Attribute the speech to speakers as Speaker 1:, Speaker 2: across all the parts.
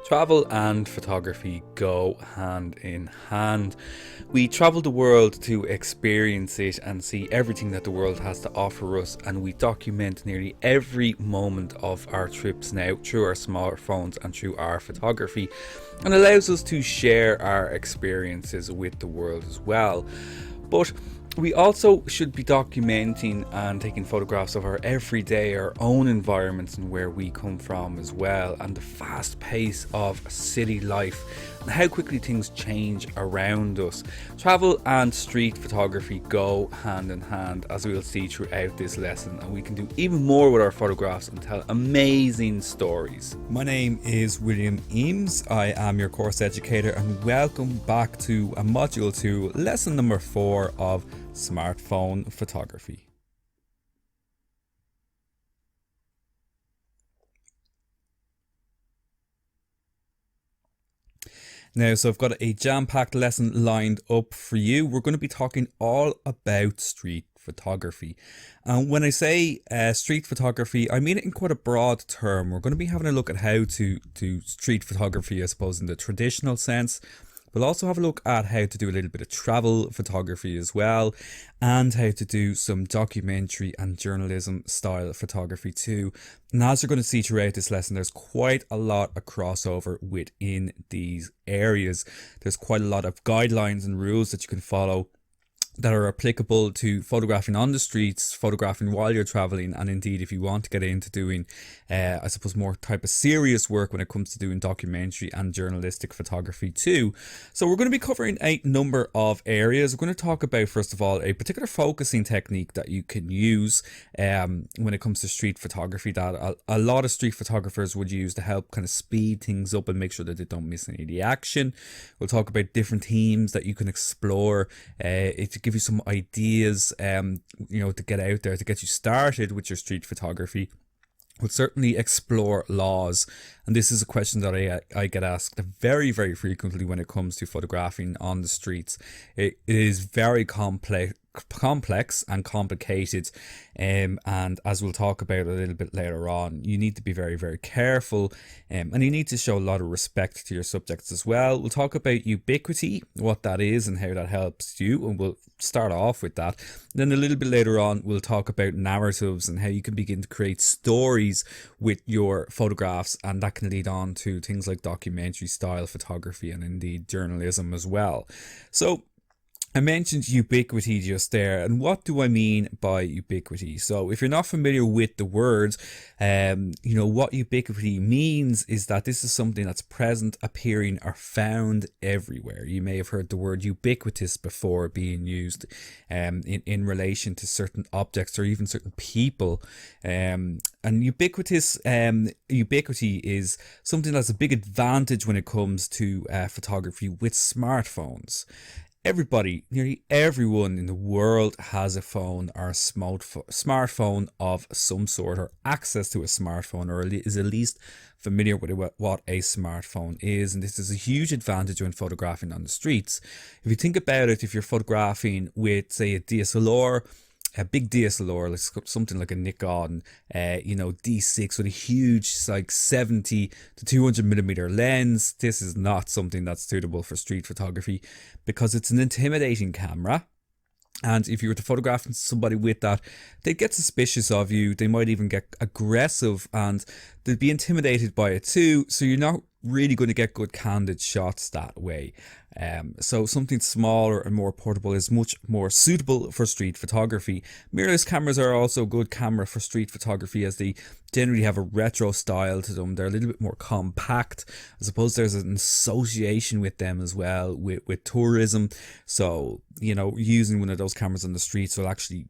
Speaker 1: Travel and photography go hand in hand. We travel the world to experience it and see everything that the world has to offer us, and we document nearly every moment of our trips now through our smartphones and through our photography, and allows us to share our experiences with the world as well. But we also should be documenting and taking photographs of our everyday, our own environments and where we come from as well, and the fast pace of city life and how quickly things change around us. Travel and street photography go hand in hand, as we'll see throughout this lesson, and we can do even more with our photographs and tell amazing stories.
Speaker 2: My name is William Eames. I am your course educator, and welcome back to a module 2, lesson number 4 of smartphone photography. Now, so I've got a jam-packed lesson lined up for you. We're going to be talking all about street photography. And when I say street photography, I mean it in quite a broad term. We're going to be having a look at how to do street photography, I suppose, in the traditional sense. We'll also have a look at how to do a little bit of travel photography as well, and how to do some documentary and journalism style photography too. And as you're going to see throughout this lesson, there's quite a lot of crossover within these areas. There's quite a lot of guidelines and rules that you can follow that are applicable to photographing on the streets, photographing while you're traveling, and indeed if you want to get into doing I suppose more type of serious work when it comes to doing documentary and journalistic photography too. So we're going to be covering a number of areas. We're going to talk about, first of all, a particular focusing technique that you can use when it comes to street photography that a lot of street photographers would use to help kind of speed things up and make sure that they don't miss any of the action. We'll talk about different themes that you can explore to give you some ideas to get out there, to get you started with your street photography. We'll certainly explore laws, and this is a question that I get asked very, very frequently when it comes to photographing on the streets. It is very complex and complicated, and as we'll talk about a little bit later on, you need to be very, very careful, and you need to show a lot of respect to your subjects as well. We'll talk about ubiquity, what that is and how that helps you, and we'll start off with that. Then a little bit later on, we'll talk about narratives and how you can begin to create stories with your photographs, and that can lead on to things like documentary style photography and indeed journalism as well. So I mentioned ubiquity just there, and what do I mean by ubiquity? So if you're not familiar with the words, what ubiquity means is that this is something that's present, appearing, or found everywhere. You may have heard the word ubiquitous before being used in relation to certain objects or even certain people. And ubiquity is something that's a big advantage when it comes to photography with smartphones. Everybody, nearly everyone in the world has a phone or a smartphone of some sort, or access to a smartphone, or is at least familiar with what a smartphone is. And this is a huge advantage when photographing on the streets. If you think about it, if you're photographing with, say, a big DSLR, like something like a Nikon, D6 with a huge, like 70 to 200 millimeter lens. This is not something that's suitable for street photography because it's an intimidating camera. And if you were to photograph somebody with that, they'd get suspicious of you. They might even get aggressive and they'd be intimidated by it too. So you're not really going to get good candid shots that way. So something smaller and more portable is much more suitable for street photography. Mirrorless cameras are also a good camera for street photography, as they generally have a retro style to them. They're a little bit more compact. I suppose there's an association with them as well with tourism. So, using one of those cameras on the streets will actually,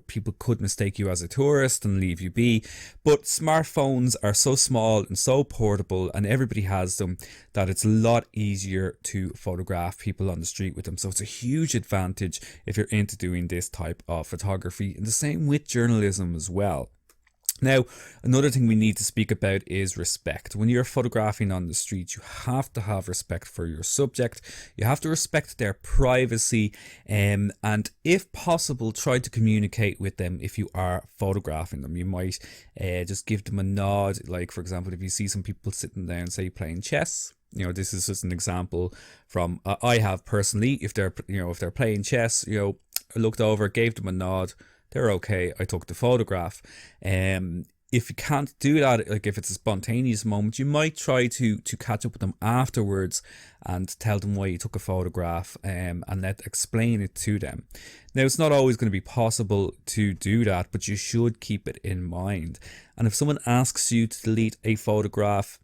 Speaker 2: people could mistake you as a tourist and leave you be. But smartphones are so small and so portable, and everybody has them, that it's a lot easier to photograph people on the street with them. So it's a huge advantage if you're into doing this type of photography. And the same with journalism as well. Now, another thing we need to speak about is respect. When you're photographing on the street, you have to have respect for your subject. You have to respect their privacy, and if possible, try to communicate with them if you are photographing them. You might just give them a nod. Like, for example, if you see some people sitting down, say, playing chess. This is just an example from I have personally. If they're playing chess, I looked over, gave them a nod. They're okay. I took the photograph. If you can't do that, like if it's a spontaneous moment, you might try to catch up with them afterwards and tell them why you took a photograph, and explain it to them. Now, it's not always going to be possible to do that, but you should keep it in mind. And if someone asks you to delete a photograph,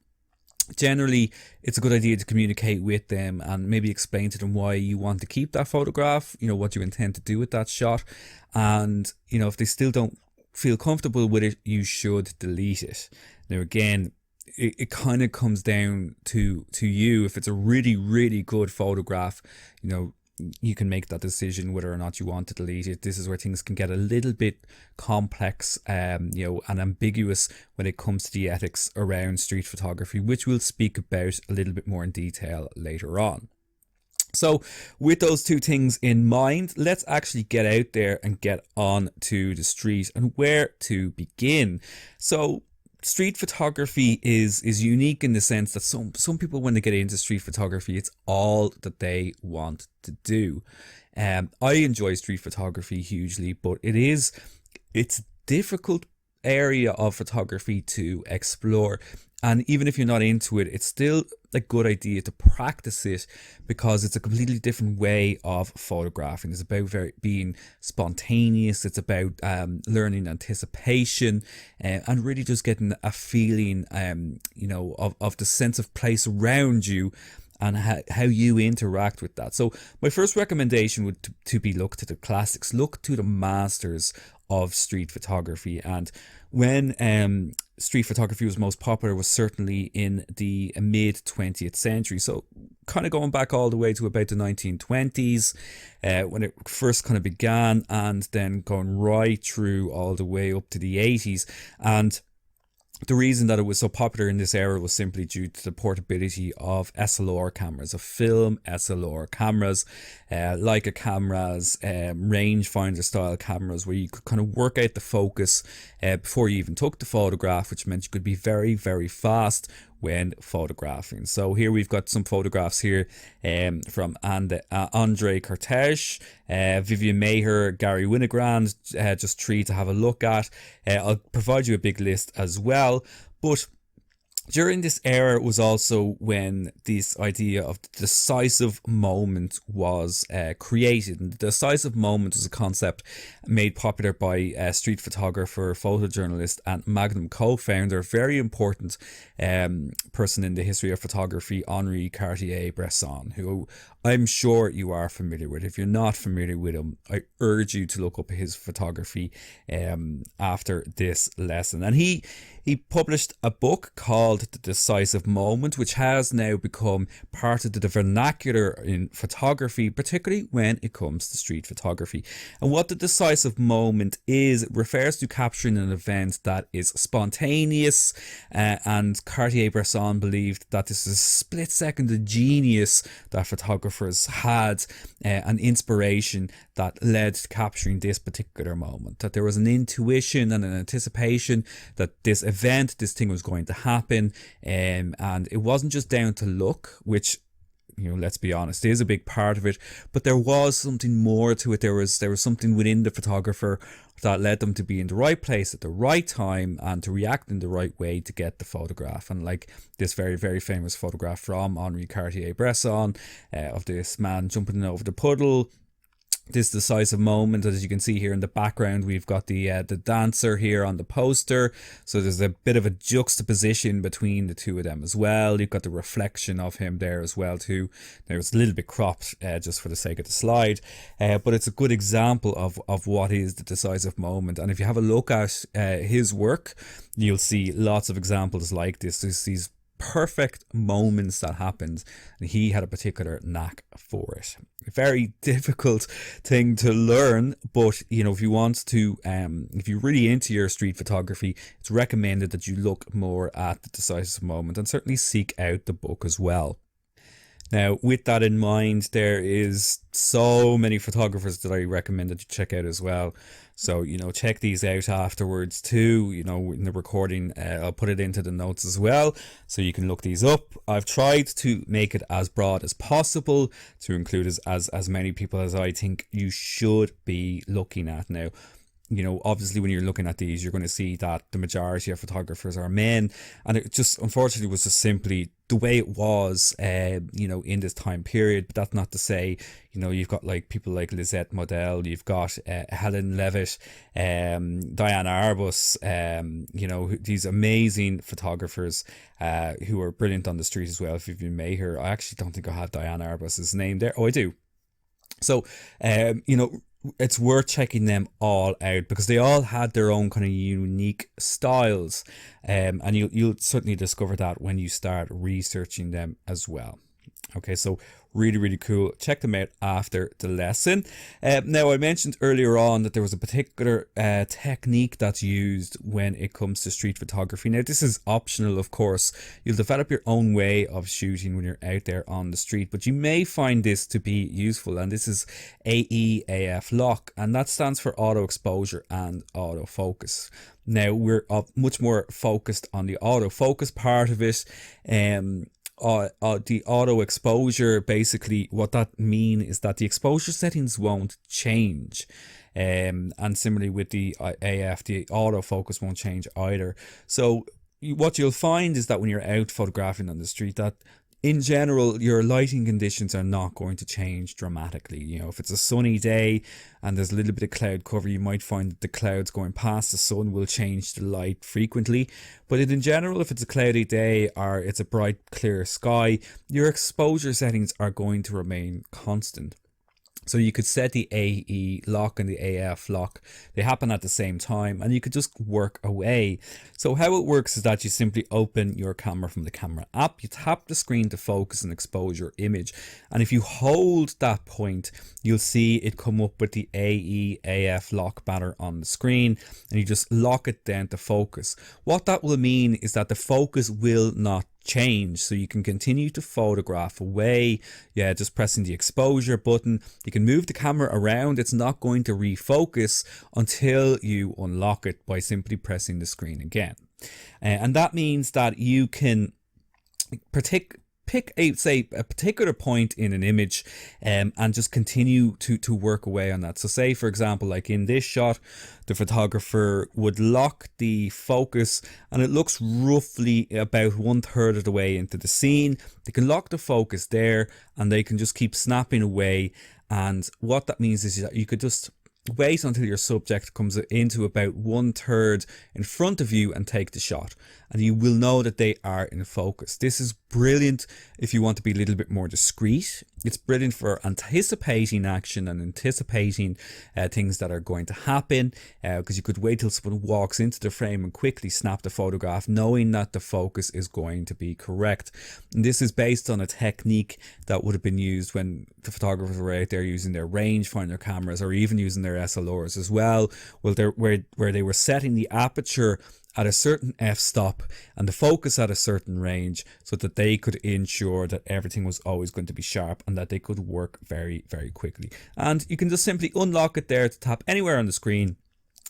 Speaker 2: generally it's a good idea to communicate with them and maybe explain to them why you want to keep that photograph, what you intend to do with that shot. And if they still don't feel comfortable with it, you should delete it. Now, again, it kind of comes down to you. If it's a really, really good photograph, you can make that decision whether or not you want to delete it. This is where things can get a little bit complex, and ambiguous when it comes to the ethics around street photography, which we'll speak about a little bit more in detail later on. So with those two things in mind, let's actually get out there and get on to the street and where to begin. So street photography is unique in the sense that some people, when they get into street photography, it's all that they want to do. I enjoy street photography hugely, but it's a difficult area of photography to explore. And even if you're not into it, it's still a good idea to practice it, because it's a completely different way of photographing. It's about being spontaneous. It's about learning anticipation, and really just getting a feeling, of the sense of place around you and how you interact with that. So my first recommendation would to be look to the classics, look to the masters of street photography. And when street photography was most popular was certainly in the mid 20th century. So kind of going back all the way to about the 1920s, when it first kind of began, and then going right through all the way up to the 80s. And the reason that it was so popular in this era was simply due to the portability of SLR cameras, of film SLR cameras, Leica cameras, rangefinder style cameras, where you could kind of work out the focus before you even took the photograph, which meant you could be very, very fast when photographing. So here we've got some photographs here from Andre Cortege, Vivian Maher, Gary Winogrand, just three to have a look at. I'll provide you a big list as well. But during this era was also when this idea of the decisive moment was created. And the decisive moment was a concept made popular by street photographer, photojournalist, and Magnum co-founder, very important person in the history of photography, Henri Cartier-Bresson, who I'm sure you are familiar with. If you're not familiar with him, I urge you to look up his photography after this lesson. And he published a book called The Decisive Moment, which has now become part of the vernacular in photography, particularly when it comes to street photography. And what the decisive moment is, it refers to capturing an event that is spontaneous, and Cartier-Bresson believed that this is a split second of genius that photographers had, an inspiration that led to capturing this particular moment, that there was an intuition and an anticipation that this thing was going to happen, and it wasn't just down to luck, which, let's be honest, is a big part of it, but there was something more to it. There was something within the photographer that led them to be in the right place at the right time and to react in the right way to get the photograph. And like this very, very famous photograph from Henri Cartier-Bresson of this man jumping over the puddle, this decisive moment. As you can see here in the background, we've got the dancer here on the poster, so there's a bit of a juxtaposition between the two of them as well. You've got the reflection of him there as well too. Now it's a little bit cropped just for the sake of the slide, but it's a good example of what is the decisive moment. And if you have a look at his work, you'll see lots of examples like this. There's these perfect moments that happened, and he had a particular knack for it. A very difficult thing to learn, but if you want to, if you're really into your street photography, it's recommended that you look more at the decisive moment and certainly seek out the book as well. Now, with that in mind, there is so many photographers that I recommend that you check out as well. So, check these out afterwards too. In the recording, I'll put it into the notes as well, so you can look these up. I've tried to make it as broad as possible to include as many people as I think you should be looking at. Now, obviously when you're looking at these, you're going to see that the majority of photographers are men, and it just unfortunately was just simply the way it was, in this time period. But that's not to say, you've got like people like Lisette Model, you've got Helen Levitt, Diana Arbus, these amazing photographers who are brilliant on the street as well. If you've been Mayher, I actually don't think I have Diana Arbus's name there. Oh, I do. So, it's worth checking them all out because they all had their own kind of unique styles, and you'll certainly discover that when you start researching them as well. Okay, so really, really cool. Check them out after the lesson. Now, I mentioned earlier on that there was a particular technique that's used when it comes to street photography. Now, this is optional, of course. You'll develop your own way of shooting when you're out there on the street, but you may find this to be useful, and this is AEAF lock, and that stands for auto exposure and autofocus. Now, we're much more focused on the autofocus part of it. The auto exposure, basically what that means is that the exposure settings won't change, and similarly with the AF, the autofocus won't change either. So what you'll find is that when you're out photographing on the street, that in general your lighting conditions are not going to change dramatically. If it's a sunny day and there's a little bit of cloud cover, you might find that the clouds going past the sun will change the light frequently. But in general, if it's a cloudy day or it's a bright clear sky, your exposure settings are going to remain constant. So you could set the AE lock and the AF lock. They happen at the same time, and you could just work away. So how it works is that you simply open your camera from the camera app. You tap the screen to focus and expose your image. And if you hold that point, you'll see it come up with the AE AF lock banner on the screen, and you just lock it down to focus. What that will mean is that the focus will not change, so you can continue to photograph away. Just pressing the exposure button, you can move the camera around. It's not going to refocus until you unlock it by simply pressing the screen again, and that means that you can pick a particular point in an image, and just continue to work away on that. So say, for example, like in this shot, the photographer would lock the focus and it looks roughly about 1/3 of the way into the scene. They can lock the focus there and they can just keep snapping away. And what that means is that you could just wait until your subject comes into about 1/3 in front of you and take the shot, and you will know that they are in focus. This is brilliant if you want to be a little bit more discreet. It's brilliant for anticipating action and anticipating things that are going to happen, because you could wait till someone walks into the frame and quickly snap the photograph, knowing that the focus is going to be correct. And this is based on a technique that would have been used when the photographers were out there using their rangefinder cameras, or even using their SLRs as well, where they were setting the aperture at a certain f-stop and the focus at a certain range, so that they could ensure that everything was always going to be sharp and that they could work very, very quickly. And you can just simply unlock it there to tap anywhere on the screen,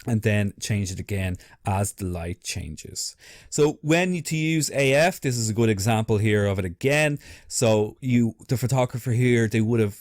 Speaker 2: and then change it again as the light changes. So when to use AF, this is a good example here of it again. So the photographer here, they would have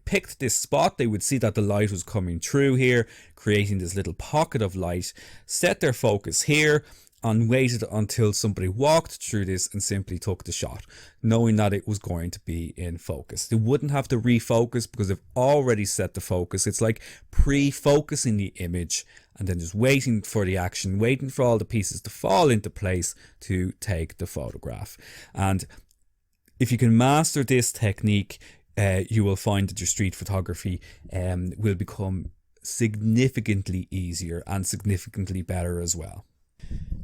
Speaker 2: picked this spot. They would see that the light was coming through here, creating this little pocket of light, set their focus here, and waited until somebody walked through this and simply took the shot, knowing that it was going to be in focus. They wouldn't have to refocus because they've already set the focus. It's like pre-focusing the image and then just waiting for the action, waiting for all the pieces to fall into place to take the photograph. And if you can master this technique, you will find that your street photography will become significantly easier and significantly better as well.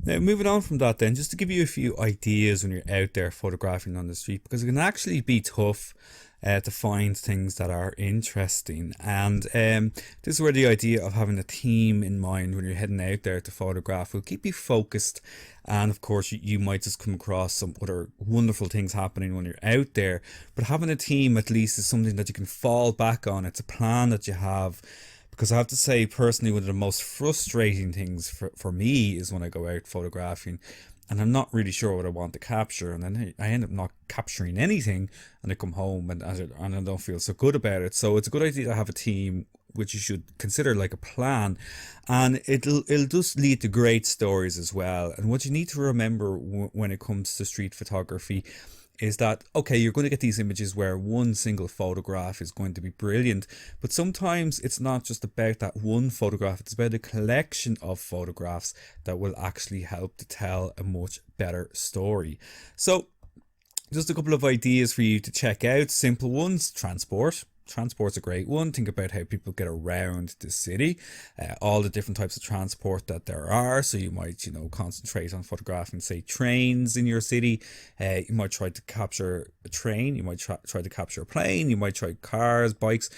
Speaker 2: Now, moving on from that, then, just to give you a few ideas when you're out there photographing on the street, because it can actually be tough to find things that are interesting. And this is where the idea of having a theme in mind when you're heading out there to photograph will keep you focused. And of course, you might just come across some other wonderful things happening when you're out there. But having a theme at least is something that you can fall back on. It's a plan that you have. Because I have to say, personally, one of the most frustrating things for me is when I go out photographing and I'm not really sure what I want to capture. And then I end up not capturing anything and I come home and I don't feel so good about it. So it's a good idea to have a team, which you should consider like a plan, and it'll just lead to great stories as well. And what you need to remember when it comes to street photography is that, okay, you're going to get these images where one single photograph is going to be brilliant, but sometimes it's not just about that one photograph, it's about a collection of photographs that will actually help to tell a much better story. So just a couple of ideas for you to check out. Simple ones: transport's a great one. Think about how people get around the city, all the different types of transport that there are. So you might, concentrate on photographing, say, trains in your city. You might try to capture a train. You might try to capture a plane. You might try cars, bikes.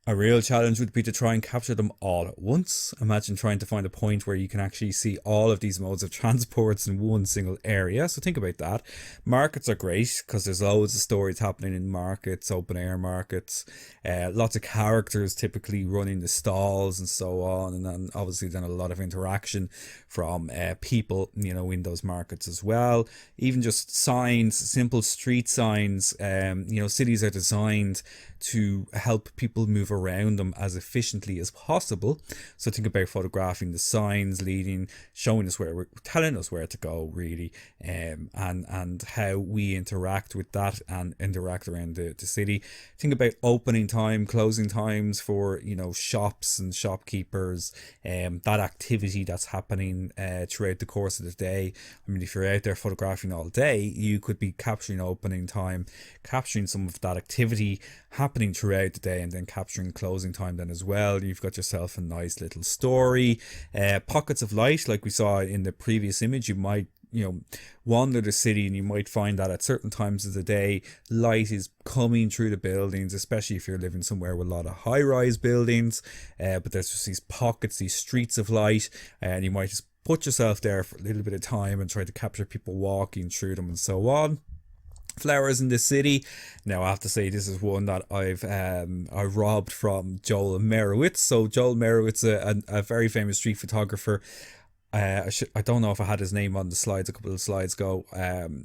Speaker 2: A real challenge would be to try and capture them all at once. Imagine trying to find a point where you can actually see all of these modes of transports in one single area. So think about that. Markets are great because there's loads of stories happening in markets, open air markets. Lots of characters typically running the stalls and so on. And then obviously then a lot of interaction from people, in those markets as well. Even just signs, simple street signs. Cities are designed to help people move around them as efficiently as possible. So think about photographing the signs showing us telling us where to go, really, and how we interact with that and interact around the city. Think about opening time, closing times for shops and shopkeepers, that activity that's happening throughout the course of the day. I mean, if you're out there photographing all day, you could be capturing opening time, capturing some of that activity happening throughout the day, and then capturing closing time then as well. You've got yourself a nice little story. Pockets of light, like we saw in the previous image. You might wander the city and you might find that at certain times of the day light is coming through the buildings, especially if you're living somewhere with a lot of high-rise buildings, but there's just these pockets, these streets of light, and you might just put yourself there for a little bit of time and try to capture people walking through them and so on. Flowers in the city. Now I have to say this is one that I robbed from Joel Merowitz. So Joel Merowitz, a very famous street photographer. I don't know if I had his name on the slides a couple of slides ago.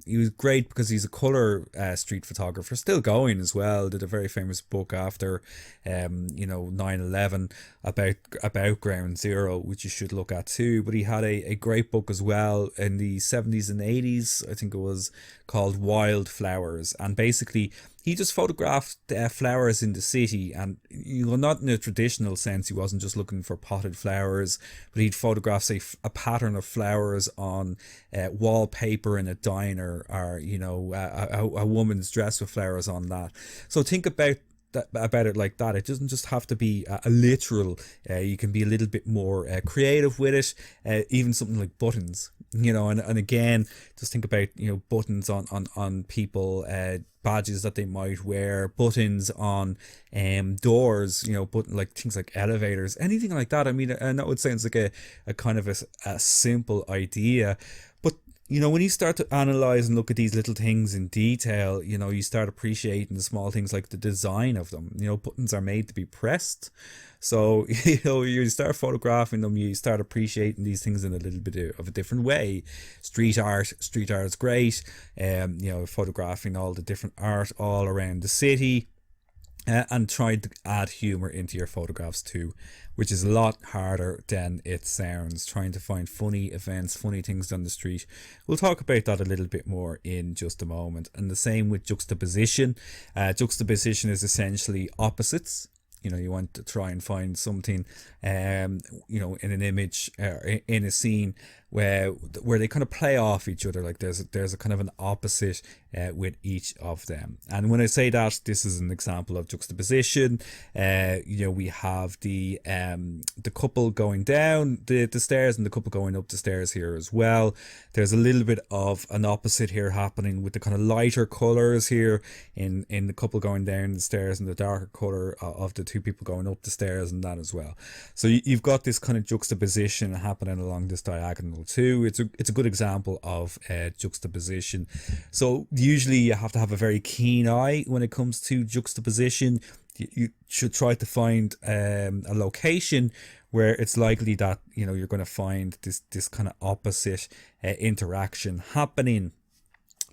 Speaker 2: He was great because he's a colour street photographer, still going as well. Did a very famous book after 9/11 about Ground Zero, which you should look at too. But he had a great book as well in the 70s and 80s, I think it was, called Wild Flowers. And basically he just photographed flowers in the city, and not in a traditional sense. He wasn't just looking for potted flowers, but he'd photograph, say, a pattern of flowers on wallpaper in a diner, or a woman's dress with flowers on that. So think about it like that. It doesn't just have to be a literal. You can be a little bit more creative with it. Even something like buttons, and again, just think about buttons on people, badges that they might wear, buttons on doors, like things like elevators, anything like that. I mean, I know it sounds like a kind of a simple idea, but when you start to analyze and look at these little things in detail, you start appreciating the small things like the design of them. Buttons are made to be pressed. So, you start photographing them, you start appreciating these things in a little bit of a different way. Street art is great. Photographing all the different art all around the city. And try to add humour into your photographs too, which is a lot harder than it sounds. Trying to find funny events, funny things down the street. We'll talk about that a little bit more in just a moment. And the same with juxtaposition. Juxtaposition is essentially opposites. You want to try and find something, in an image, in a scene where they kind of play off each other. Like there's a kind of an opposite with each of them. And when I say that, this is an example of juxtaposition. We have the couple going down the stairs and the couple going up the stairs here as well. There's a little bit of an opposite here happening with the kind of lighter colors here in the couple going down the stairs and the darker color of the two people going up the stairs and that as well. So you've got this kind of juxtaposition happening along this diagonal too. It's a good example of juxtaposition. So usually you have to have a very keen eye when it comes to juxtaposition. You should try to find a location where it's likely that you're going to find this kind of opposite interaction happening.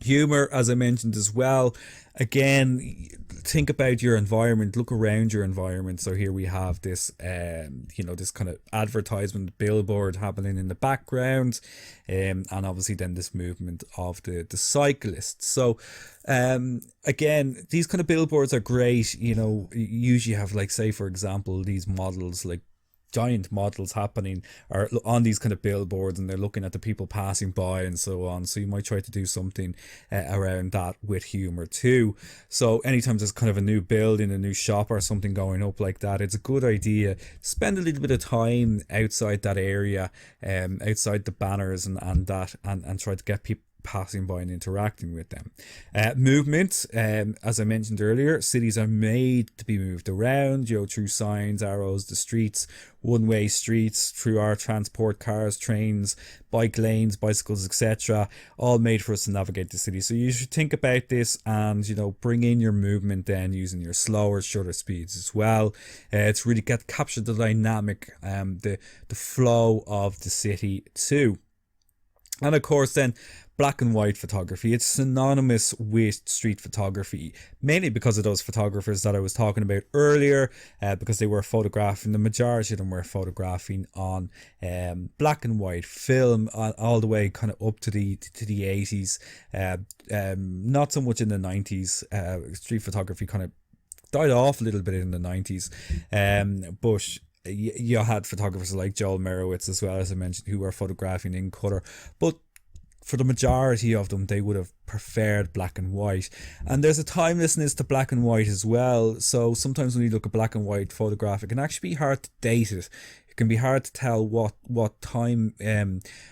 Speaker 2: Humor, as I mentioned as well, again, think about your environment, look around your environment. So here we have this this kind of advertisement billboard happening in the background, and obviously then this movement of the cyclists. So again, these kind of billboards are great. You usually have, like, say for example, these models, like giant models happening are on these kind of billboards, and they're looking at the people passing by and so on. So you might try to do something around that with humor too. So anytime there's kind of a new building, a new shop or something going up like that, it's a good idea to spend a little bit of time outside that area, outside the banners and try to get people passing by and interacting with them. Movement, as I mentioned earlier, cities are made to be moved around, through signs, arrows, the streets, one-way streets, through our transport, cars, trains, bike lanes, bicycles, etc., all made for us to navigate the city. So you should think about this and bring in your movement then using your slower, shorter speeds as well. It's really capture the dynamic, the flow of the city too. And of course then, black and white photography. It's synonymous with street photography, mainly because of those photographers that I was talking about earlier, because they were photographing, the majority of them were photographing on black and white film, all the way kind of up to the 80s. Not so much in the 90s. Street photography kind of died off a little bit in the 90s, but you had photographers like Joel Merowitz as well, as I mentioned, who were photographing in colour. But for the majority of them, they would have preferred black and white. And there's a timelessness to black and white as well. So sometimes when you look at black and white photograph, it can actually be hard to date it. It can be hard to tell what time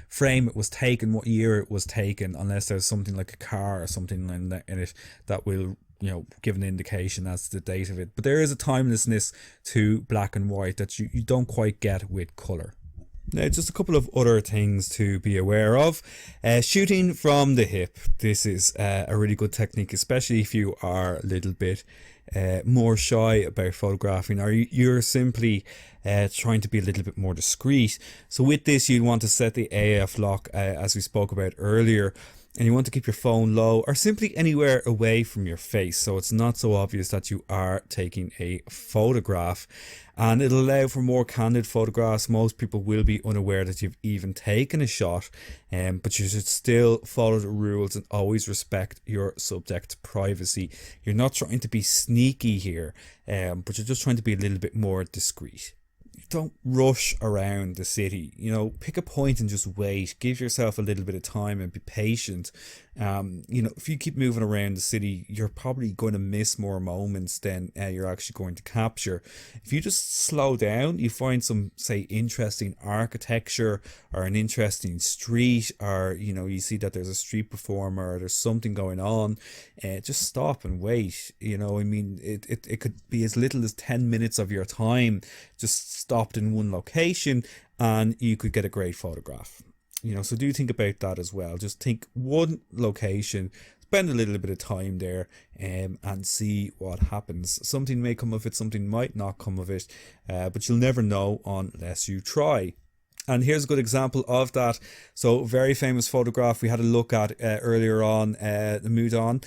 Speaker 2: frame it was taken, what year it was taken, unless there's something like a car or something in it that will give an indication as to the date of it. But there is a timelessness to black and white that you don't quite get with colour. Now, just a couple of other things to be aware of. Shooting from the hip. This is a really good technique, especially if you are a little bit more shy about photographing, or you're simply trying to be a little bit more discreet. So with this, you'd want to set the AF lock, as we spoke about earlier, and you want to keep your phone low or simply anywhere away from your face, so it's not so obvious that you are taking a photograph. And it'll allow for more candid photographs. Most people will be unaware that you've even taken a shot, but you should still follow the rules and always respect your subject's privacy. You're not trying to be sneaky here, but you're just trying to be a little bit more discreet. Don't rush around the city. Pick a point and just wait. Give yourself a little bit of time and be patient. If you keep moving around the city, you're probably going to miss more moments than you're actually going to capture. If you just slow down, you find some, say, interesting architecture or an interesting street, or you see that there's a street performer or there's something going on, just stop and wait. It could be as little as 10 minutes of your time just stopped in one location, and you could get a great photograph. So do think about that as well. Just think one location, spend a little bit of time there, and see what happens. Something may come of it, something might not come of it, but you'll never know unless you try. And here's a good example of that. So, very famous photograph we had a look at earlier on, the Moudon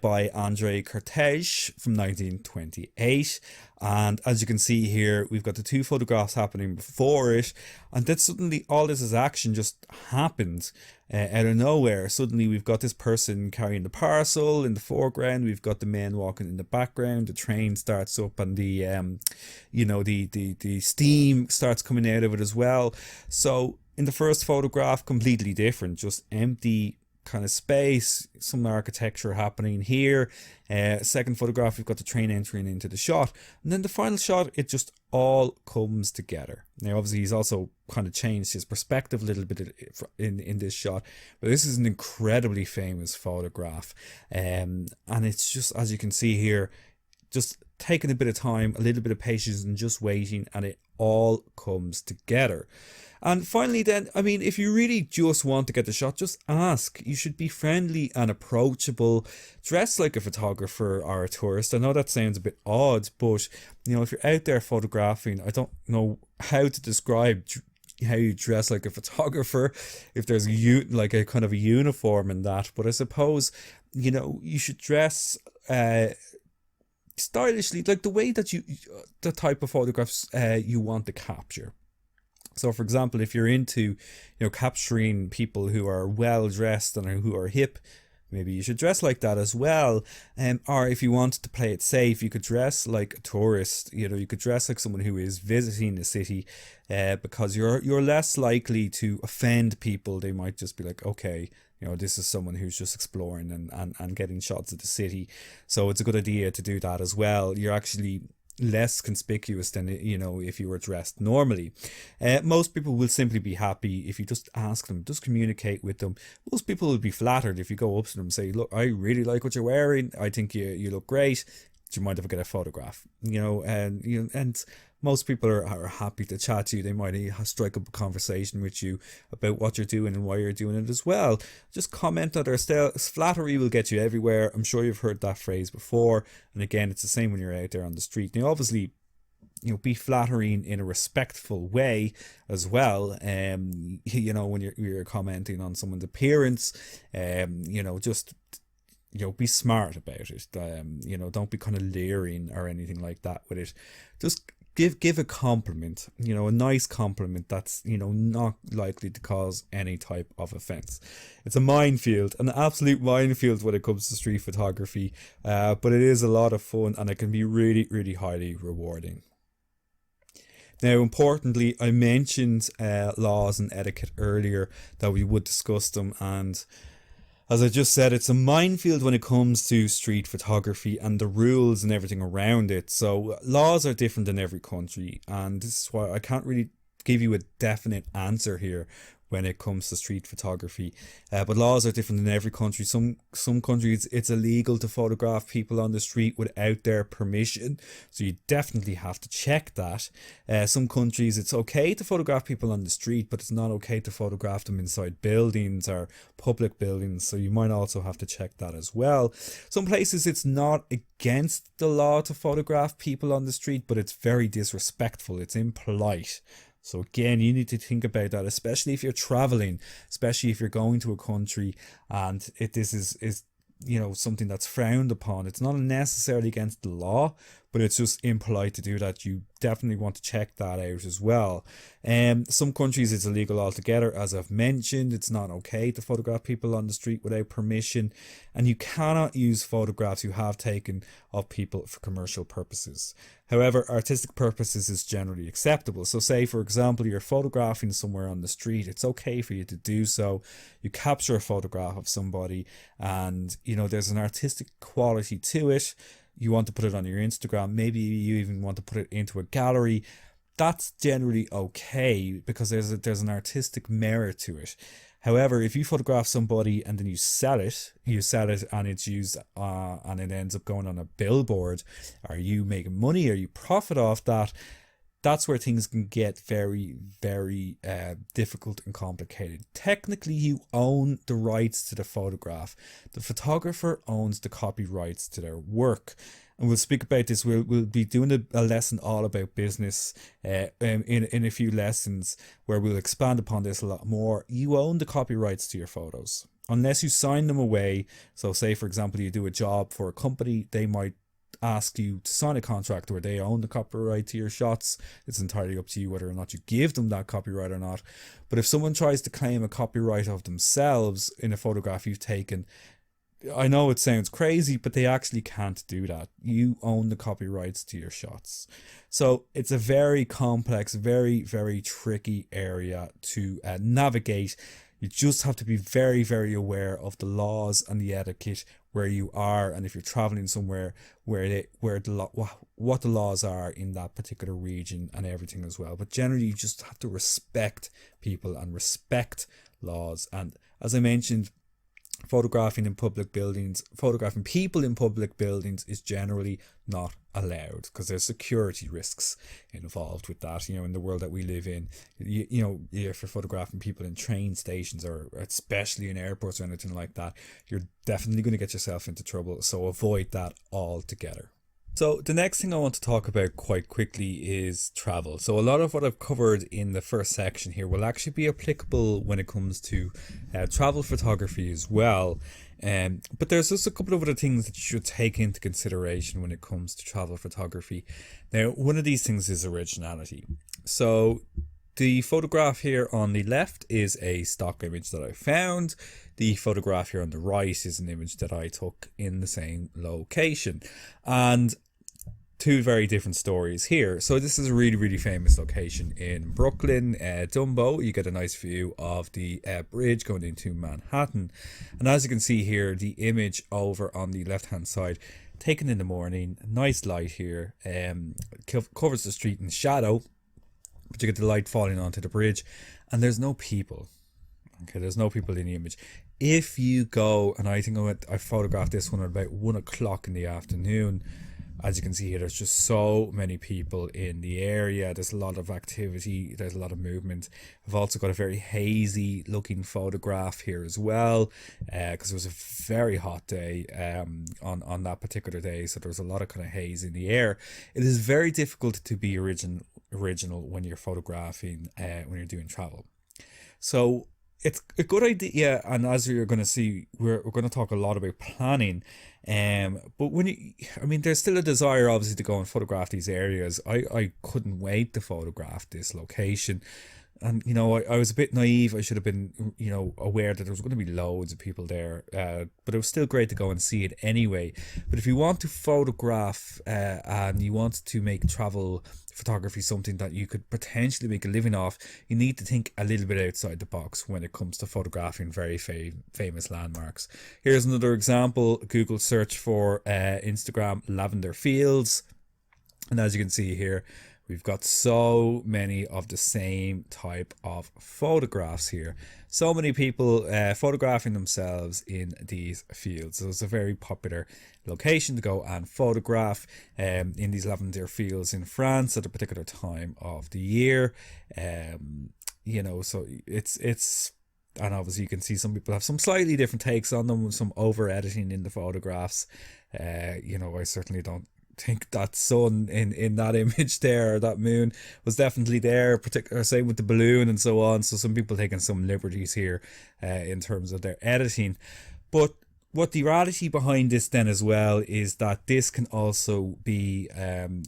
Speaker 2: by André Cortège from 1928. And as you can see here, we've got the two photographs happening before it, and then suddenly all this is action just happened out of nowhere. Suddenly we've got this person carrying the parcel in the foreground, we've got the men walking in the background, the train starts up, and the steam starts coming out of it as well. So In the first photograph, completely different, just empty kind of space, some architecture happening here. Second photograph, we've got the train entering into the shot, and then the final shot, it just all comes together. Now, obviously, he's also kind of changed his perspective a little bit in this shot, but this is an incredibly famous photograph, and it's just, as you can see here, just taking a bit of time, a little bit of patience, and just waiting, and it all comes together. And finally then, I mean, if you really just want to get the shot, just ask. You should be friendly and approachable. Dress like a photographer or a tourist. I know that sounds a bit odd, but, you know, if you're out there photographing, I don't know how to describe how you dress like a photographer, if there's like a kind of a uniform in that. But I suppose, you know, you should dress stylishly, like the way that the type of photographs you want to capture. So, for example, if you're into, you know, capturing people who are well dressed and who are hip, maybe you should dress like that as well. Or if you want to play it safe, you could dress like a tourist. You know, you could dress like someone who is visiting the city, because you're less likely to offend people. They might just be like, okay, you know, this is someone who's just exploring and getting shots of the city. So it's a good idea to do that as well. You're actually less conspicuous than, you know, if you were dressed normally. Most people will simply be happy if you just ask them, just communicate with them. Most people will be flattered if you go up to them and say, look, I really like what you're wearing, I think you look great, do you mind if I get a photograph? You know, and most people are happy to chat to you. They might strike up a conversation with you about what you're doing and why you're doing it as well. Just comment on their style. Flattery will get you everywhere. I'm sure you've heard that phrase before. And again, it's the same when you're out there on the street. Now, obviously, you know, be flattering in a respectful way as well. You know, when you're commenting on someone's appearance, you know, just, you know, be smart about it. You know, don't be kind of leering or anything like that with it. Just give a compliment, you know, a nice compliment that's, you know, not likely to cause any type of offense. It's a minefield, an absolute minefield when it comes to street photography, but it is a lot of fun and it can be really, really highly rewarding. Now, importantly, I mentioned laws and etiquette earlier, that we would discuss them, and as I just said, it's a minefield when it comes to street photography and the rules and everything around it. So laws are different in every country, and this is why I can't really give you a definite answer here when it comes to street photography, but laws are different in every country. Some countries it's illegal to photograph people on the street without their permission, so you definitely have to check that. Some countries it's okay to photograph people on the street, but it's not okay to photograph them inside buildings or public buildings, so you might also have to check that as well. Some places it's not against the law to photograph people on the street, but it's very disrespectful, it's impolite. So again, you need to think about that, especially if you're traveling, especially if you're going to a country and this is you know, something that's frowned upon. It's not necessarily against the law, but it's just impolite to do that. You definitely want to check that out as well. Some countries it's illegal altogether. As I've mentioned, it's not okay to photograph people on the street without permission, and you cannot use photographs you have taken of people for commercial purposes. However, artistic purposes is generally acceptable. So say, for example, you're photographing somewhere on the street, it's okay for you to do so. You capture a photograph of somebody and, you know, there's an artistic quality to it. You want to put it on your Instagram, maybe you even want to put it into a gallery. That's generally okay because there's an artistic merit to it. However, if you photograph somebody and then you sell it and it's used and it ends up going on a billboard, are you making money? Are you profit off that? That's where things can get very, very difficult and complicated. Technically, you own the rights to the photograph. The photographer owns the copyrights to their work. And we'll speak about this. We'll be doing a lesson all about business in a few lessons where we'll expand upon this a lot more. You own the copyrights to your photos unless you sign them away. So say, for example, you do a job for a company, they might ask you to sign a contract where they own the copyright to your shots. It's entirely up to you whether or not you give them that copyright or not. But if someone tries to claim a copyright of themselves in a photograph you've taken, I know it sounds crazy, but they actually can't do that. You own the copyrights to your shots. So it's a very complex, very, very tricky area to navigate. You just have to be very, very aware of the laws and the etiquette where you are, and if you're traveling somewhere where what the laws are in that particular region and everything as well. But generally, you just have to respect people and respect laws. And as I mentioned, photographing people in public buildings is generally not allowed because there's security risks involved with that. In the world that we live in, if you're photographing people in train stations or especially in airports or anything like that, you're definitely going to get yourself into trouble. So avoid that altogether. So the next thing I want to talk about quite quickly is travel. So a lot of what I've covered in the first section here will actually be applicable when it comes to travel photography as well. But there's just a couple of other things that you should take into consideration when it comes to travel photography. Now, one of these things is originality. So the photograph here on the left is a stock image that I found. The photograph here on the right is an image that I took in the same location. And two very different stories here. So this is a really, really famous location in Brooklyn, Dumbo. You get a nice view of the bridge going into Manhattan. And as you can see here, the image over on the left-hand side, taken in the morning, nice light here, covers the street in shadow, but you get the light falling onto the bridge, and there's no people. Okay, there's no people in the image. If you go, and I think I photographed this one at about 1 o'clock in the afternoon. As you can see here, there's just so many people in the area. There's a lot of activity. There's a lot of movement. I've also got a very hazy looking photograph here as well, because it was a very hot day on that particular day. So there was a lot of kind of haze in the air. It is very difficult to be original when you're photographing, when you're doing travel. So it's a good idea, and as you're going to see, we're going to talk a lot about planning. But there's still a desire, obviously, to go and photograph these areas. I couldn't wait to photograph this location. And, I was a bit naive. I should have been, aware that there was going to be loads of people there. But it was still great to go and see it anyway. But if you want to photograph and you want to make travel photography something that you could potentially make a living off, you need to think a little bit outside the box when it comes to photographing very famous landmarks. Here's another example. Google search for Instagram lavender fields. And as you can see here, we've got so many of the same type of photographs here. So many people photographing themselves in these fields. So it's a very popular location to go and photograph in these lavender fields in France at a particular time of the year. So it's and obviously you can see some people have some slightly different takes on them, some over editing in the photographs. I certainly don't think that sun in that image there, or that moon, was definitely there, particular same with the balloon and so on. So some people taking some liberties here in terms of their editing. But what the reality behind this then as well is that this can also be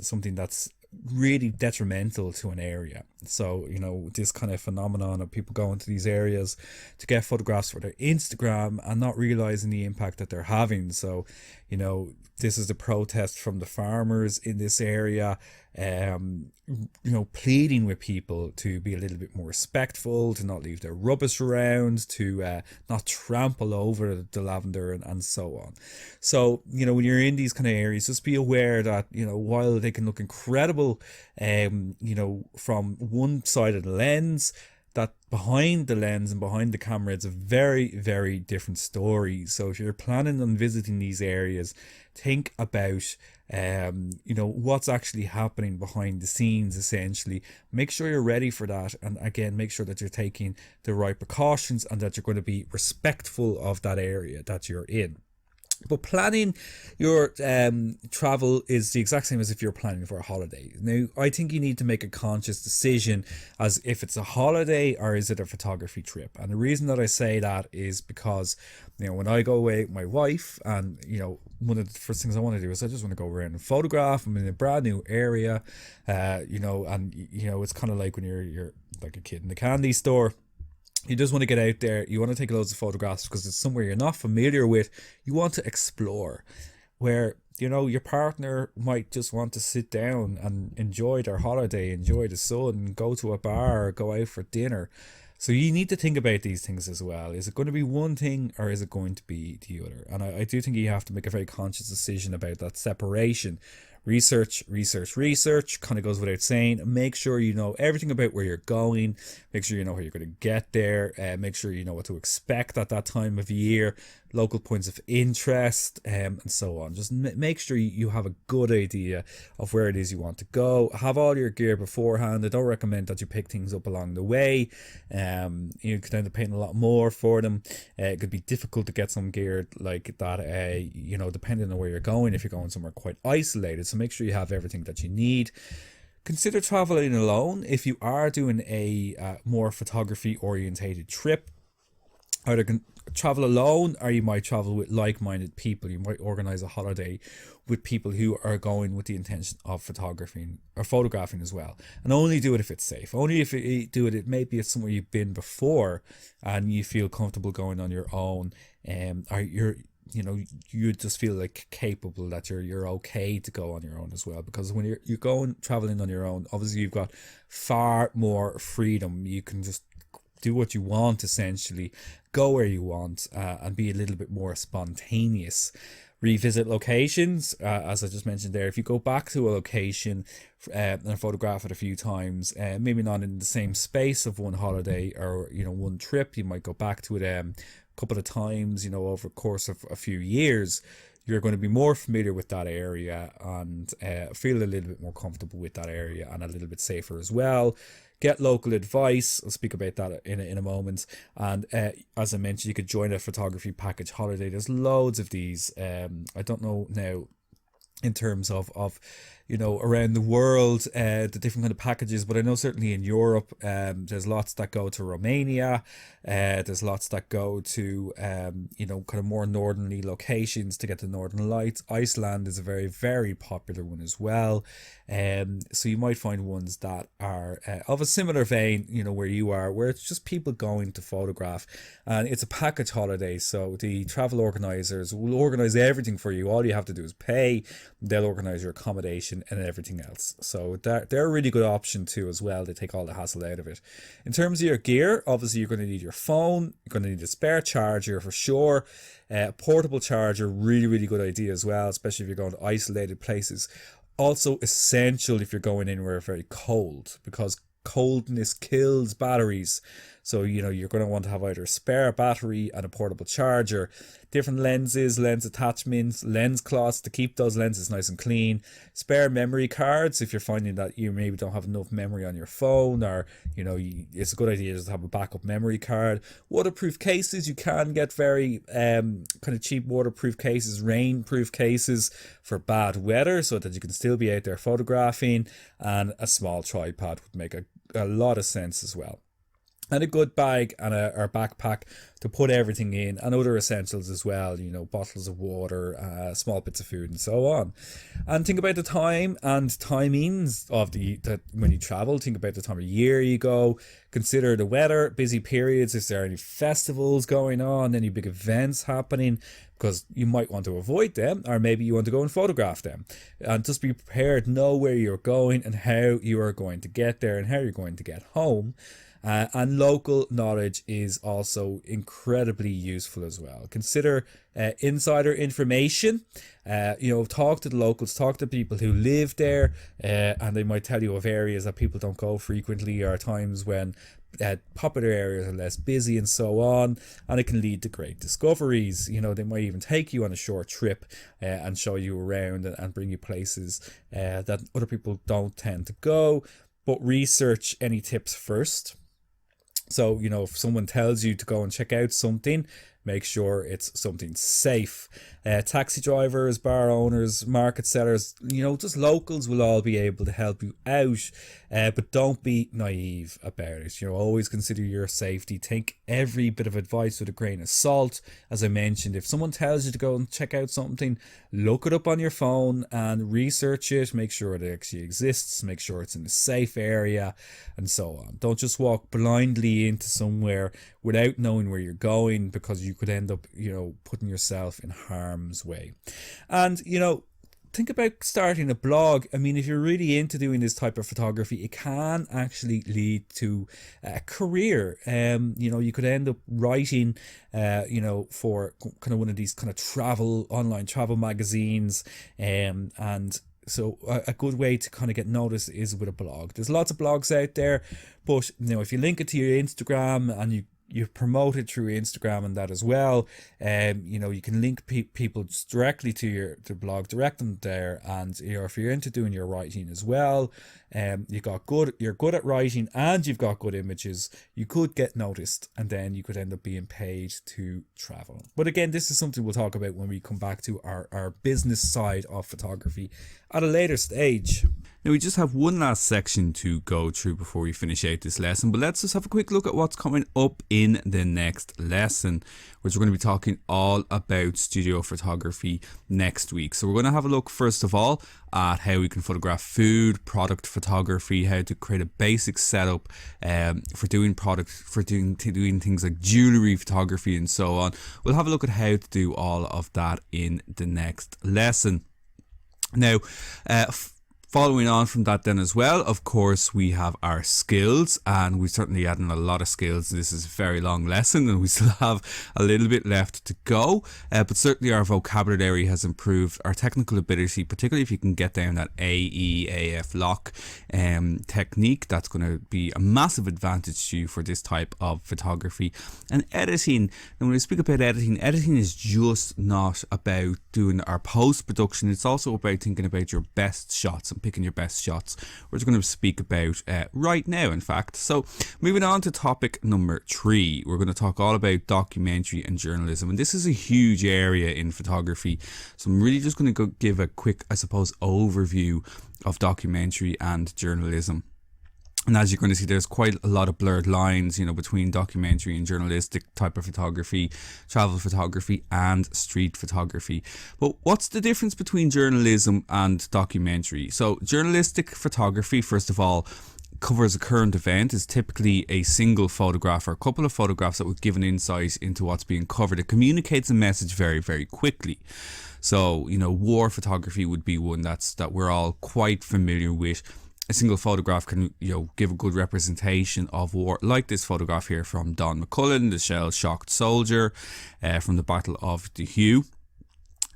Speaker 2: something that's really detrimental to an area. So this kind of phenomenon of people going to these areas to get photographs for their Instagram and not realizing the impact that they're having. So this is the protest from the farmers in this area, pleading with people to be a little bit more respectful, to not leave their rubbish around, to not trample over the lavender and so on. So, when you're in these kind of areas, just be aware that, while they can look incredible, from one side of the lens, that behind the lens and behind the camera, it's a very, very different story. So if you're planning on visiting these areas, think about what's actually happening behind the scenes. Essentially, make sure you're ready for that, and again, make sure that you're taking the right precautions and that you're going to be respectful of that area that you're in. But planning your travel is the exact same as if you're planning for a holiday. Now, I think you need to make a conscious decision as if it's a holiday or is it a photography trip. And the reason that I say that is because, when I go away with my wife, and, one of the first things I want to do is I just want to go around and photograph. I'm in a brand new area, and, it's kind of like when you're like a kid in the candy store. You just want to get out there. You want to take loads of photographs because it's somewhere you're not familiar with. You want to explore where, your partner might just want to sit down and enjoy their holiday, enjoy the sun, go to a bar, go out for dinner. So you need to think about these things as well. Is it going to be one thing or is it going to be the other? And I do think you have to make a very conscious decision about that separation. Research, research, research kind of goes without saying. Make sure you know everything about where you're going. Make sure you know how you're going to get there. Make sure you know what to expect at that time of year, local points of interest, and so on. Just make sure you have a good idea of where it is you want to go. Have all your gear beforehand. I don't recommend that you pick things up along the way. You could end up paying a lot more for them. It could be difficult to get some gear like that, depending on where you're going, if you're going somewhere quite isolated. So make sure you have everything that you need. Consider traveling alone if you are doing a more photography orientated trip. Either travel alone or you might travel with like-minded people. You might organize a holiday with people who are going with the intention of photographing or photographing as well. And only do it if it's safe. Only if you do it, maybe it's somewhere you've been before and you feel comfortable going on your own, or you just feel like capable that you're okay to go on your own as well. Because when you're going traveling on your own, obviously you've got far more freedom. You can just do what you want, essentially, go where you want, and be a little bit more spontaneous. Revisit locations, as I just mentioned there. If you go back to a location and photograph it a few times, maybe not in the same space of one holiday or one trip, you might go back to it a couple of times, over the course of a few years. You're going to be more familiar with that area and feel a little bit more comfortable with that area and a little bit safer as well. Get local advice. I'll speak about that in a moment. And as I mentioned, you could join a photography package holiday. There's loads of these. I don't know now in terms of around the world, the different kind of packages, but I know certainly in Europe, there's lots that go to Romania, there's lots that go to kind of more northerly locations to get the northern lights. Iceland is a very, very popular one as well. So you might find ones that are of a similar vein, where you are, where it's just people going to photograph, and it's a package holiday. So the travel organizers will organize everything for you. All you have to do is pay. They'll organize your accommodation and everything else. So they're a really good option too as well. They take all the hassle out of it. In terms of your gear, obviously you're going to need your phone. You're going to need a spare charger for sure. Portable charger, really, really good idea as well, especially if you're going to isolated places. Also essential if you're going anywhere very cold, because coldness kills batteries. So you're going to want to have either a spare battery and a portable charger, different lenses, lens attachments, lens cloths to keep those lenses nice and clean, spare memory cards if you're finding that you maybe don't have enough memory on your phone, or it's a good idea just to have a backup memory card. Waterproof cases, you can get very kind of cheap waterproof cases, rainproof cases for bad weather, so that you can still be out there photographing. And a small tripod would make a lot of sense as well. And a good bag and or backpack to put everything in, and other essentials as well, bottles of water, small bits of food, and so on. And think about the time and timings of that when you travel. Think about the time of year you go. Consider the weather, busy periods, is there any festivals going on, any big events happening, because you might want to avoid them, or maybe you want to go and photograph them. And just be prepared, know where you're going and how you are going to get there and how you're going to get home. And local knowledge is also incredibly useful as well. Consider insider information. Talk to the locals, talk to people who live there, and they might tell you of areas that people don't go frequently, or times when popular areas are less busy, and so on. And it can lead to great discoveries. They might even take you on a short trip and show you around and bring you places that other people don't tend to go. But research any tips first. So, if someone tells you to go and check out something, make sure it's something safe. Taxi drivers, bar owners, market sellers, just locals will all be able to help you out. But don't be naive about it. Always consider your safety. Take every bit of advice with a grain of salt. As I mentioned, if someone tells you to go and check out something, look it up on your phone and research it. Make sure it actually exists. Make sure it's in a safe area and so on. Don't just walk blindly into somewhere without knowing where you're going, because you could end up, putting yourself in harm's way. And, think about starting a blog. I mean, if you're really into doing this type of photography, it can actually lead to a career. You could end up writing, for kind of one of these kind of online travel magazines, and so a good way to kind of get noticed is with a blog. There's lots of blogs out there, but if you link it to your Instagram and you promote it through Instagram and that as well, you can link people directly to the blog, direct them there. And if you're into doing your writing as well, you're good at writing and you've got good images, you could get noticed, and then you could end up being paid to travel. But again, this is something we'll talk about when we come back to our business side of photography at a later stage.
Speaker 1: Now, we just have one last section to go through before we finish out this lesson, but let's just have a quick look at what's coming up in the next lesson, which we're going to be talking all about studio photography next week. So we're going to have a look, first of all, at how we can photograph food, product photography, how to create a basic setup for doing things like jewelry photography and so on. We'll have a look at how to do all of that in the next lesson. Now, following on from that then as well, of course, we have our skills, and we certainly adding a lot of skills. This is a very long lesson and we still have a little bit left to go, but certainly our vocabulary has improved, our technical ability, particularly if you can get down that AEAF lock technique. That's going to be a massive advantage to you for this type of photography. And editing, and when I speak about editing is just not about doing our post-production, it's also about thinking about your best shots and picking your best shots, which we're going to speak about right now, in fact. So moving on to topic number 3, we're going to talk all about documentary and journalism, and this is a huge area in photography. So I'm really just going to give a quick, I suppose, overview of documentary and journalism. And as you're going to see, there's quite a lot of blurred lines, between documentary and journalistic type of photography, travel photography and street photography. But what's the difference between journalism and documentary? So journalistic photography, first of all, covers a current event, is typically a single photograph or a couple of photographs that would give an insight into what's being covered. It communicates a message very, very quickly. So, war photography would be one that we're all quite familiar with. A single photograph can, give a good representation of war, like this photograph here from Don McCullin, the shell-shocked soldier from the Battle of the Hue.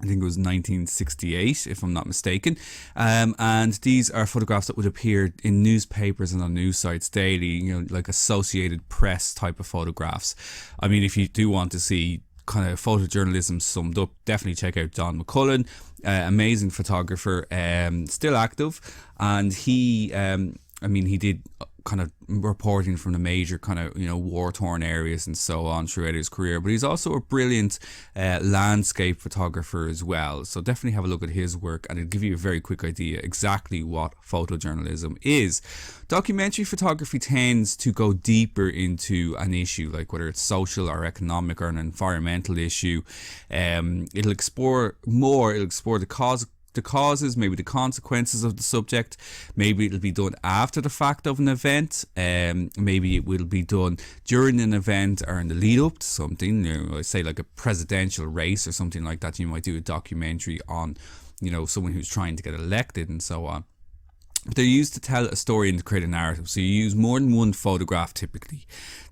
Speaker 1: I think it was 1968, if I'm not mistaken. And these are photographs that would appear in newspapers and on news sites daily, like Associated Press type of photographs. I mean, if you do want to see kind of photojournalism summed up, definitely check out Don McCullin, amazing photographer, still active, and he did kind of reporting from the major kind of war-torn areas and so on throughout his career, but he's also a brilliant landscape photographer as well. So definitely have a look at his work, and it'll give you a very quick idea exactly what photojournalism is. Documentary photography tends to go deeper into an issue, like whether it's social or economic or an environmental issue. It'll explore the causes, maybe the consequences of the subject. Maybe it'll be done after the fact of an event. Maybe it will be done during an event or in the lead up to something. Say like a presidential race or something like that. You might do a documentary on, someone who's trying to get elected and so on. But they're used to tell a story and to create a narrative. So you use more than one photograph typically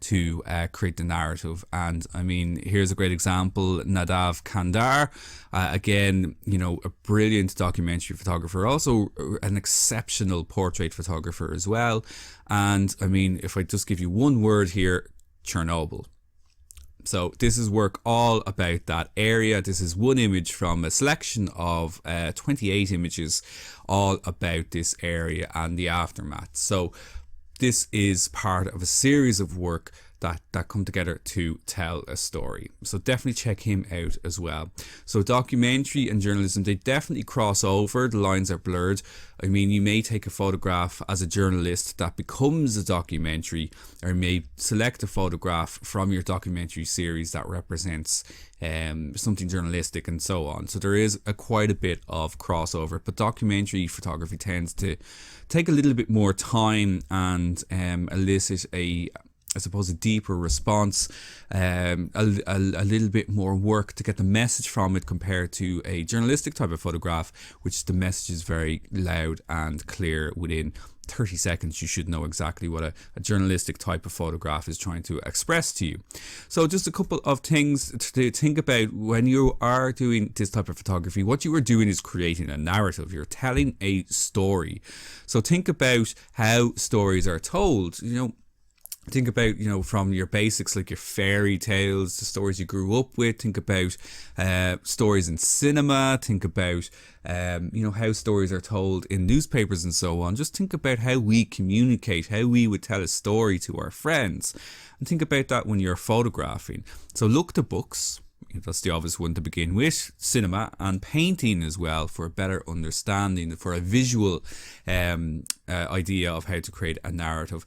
Speaker 1: to create the narrative. And I mean, here's a great example. Nadav Kandar, again, a brilliant documentary photographer, also an exceptional portrait photographer as well. And I mean, if I just give you one word here, Chernobyl. So this is work all about that area. This is one image from a selection of 28 images all about this area and the aftermath. So this is part of a series of work
Speaker 2: that come together to tell a story. So definitely check him out as well. So documentary and journalism, they definitely cross over. The lines are blurred. I mean, you may take a photograph as a journalist that becomes a documentary, or you may select a photograph from your documentary series that represents something journalistic and so on. So there is quite a bit of crossover, but documentary photography tends to take a little bit more time and elicit I suppose a deeper response, a little bit more work to get the message from it compared to a journalistic type of photograph, which the message is very loud and clear. Within 30 seconds you should know exactly what a journalistic type of photograph is trying to express to you. So just a couple of things to think about when you are doing this type of photography. What you are doing is creating a narrative. You're telling a story. So think about how stories are told. Think about, from your basics like your fairy tales, the stories you grew up with. Think about stories in cinema. Think about, how stories are told in newspapers and so on. Just think about how we communicate, how we would tell a story to our friends. And think about that when you're photographing. So look to books. That's the obvious one to begin with. Cinema and painting as well, for a better understanding, for a visual idea of how to create a narrative.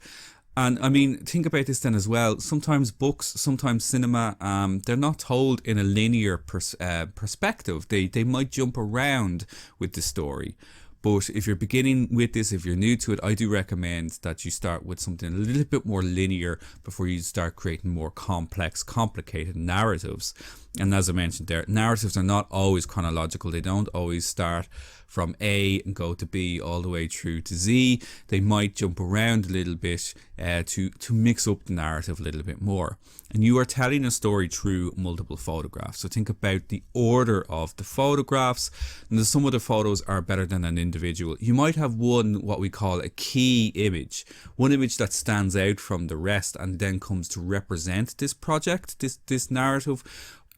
Speaker 2: And I mean, think about this then as well. Sometimes books, sometimes cinema, they're not told in a linear perspective. They might jump around with the story. But if you're beginning with this, if you're new to it, I do recommend that you start with something a little bit more linear before you start creating more complex, complicated narratives. And as I mentioned there, narratives are not always chronological. They don't always start from A and go to B all the way through to Z. They might jump around a little bit to mix up the narrative a little bit more. And you are telling a story through multiple photographs. So think about the order of the photographs. And some of the photos are better than an individual. You might have one, what we call a key image, one image that stands out from the rest and then comes to represent this project, this narrative.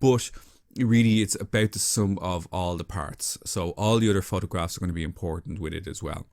Speaker 2: But really, it's about the sum of all the parts. So all the other photographs are going to be important with it as well.